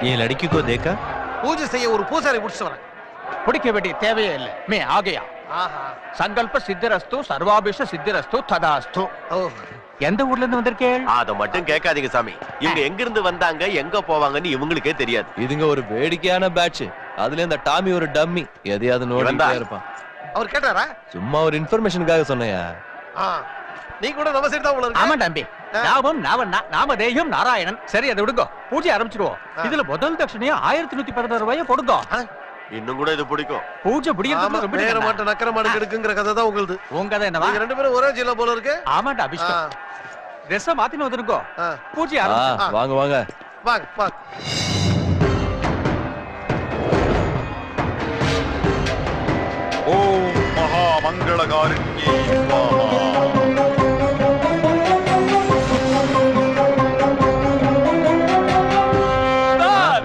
ये लड़की को देखा? பூஜை செய்ய ஒரு பூசாரி முடிச்சு வரேன். பிடிக்க வேண்டிய தேவையே இல்லை. மே ஆகையா சங்கல்ப சித்திரஸ்து சர்வாபிஷ சித்திரஸ்து ததாஸ்து. எந்த ஊர்ல இருந்து வந்திருக்கேள்? அத மட்டும் கேட்காதீங்க சாமி. இவங்க எங்க இருந்து வந்தாங்க எங்க போவாங்கன்னு இவங்களுக்கே தெரியாது. இதுங்க ஒரு வேடிக்கையான பேட்ச். அதுல இந்த டாமி ஒரு டம்மி. எதையாவது நோடிட்டே இருப்பான். அவர் கேட்டாரா? சும்மா ஒரு இன்ஃபர்மேஷனுக்காக சொன்னையா. நீ கூட நம்ம சைடு தான் உள்ள. ஆமா தம்பி. நாமம் நாமதேயம் நாராயணன். சரி அதை விடுங்க. பூஜை ஆரம்பிச்சிடுவோம். இதுல முதல் தட்சணையா 1116 ரூபாயை கொடுங்க. இன்னும் கூட இது பிடிக்கும். பூஜை முடியறதுக்கு ரொம்ப நேர மாட்ட நக்கர மாடு எடுக்குங்கற கதை தான் உங்களுக்கு. உங்க கதை என்னவா? நீங்க ரெண்டு பேரும் ஒரே ஜில்ல போல இருக்கு. ஆமாடா அபிஷ்டம். Dress மாத்தின வந்துருங்க. பூஜை ஆரம்பிச்சு. வாங்க வாங்க. வாங்க வாங்க. ஓம் மகா மங்களகாரிண்யே ஸ்வாஹா.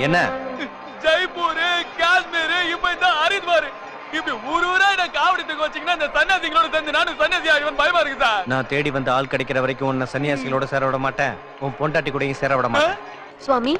என்ன? ஜெய்ப்பூர், காஷ்மீர், இப்ப இந்த ஹரித்வார், இப்படி ஊரூரா என்ன காவடித்துக்கு வச்சீங்கன்னா இந்த சன்னியாசிகளோட சேர்ந்து நானும் சன்னியாசி ஆகிவன் பயமா இருக்கு சார். நான் தேடி வந்த ஆள் கிடைக்கிற வரைக்கும் உன்னை சன்னியாசிகளோட சேர விட மாட்டேன். உன் பொண்டாட்டி கூடயும் சேர விட மாட்டேன். சுவாமி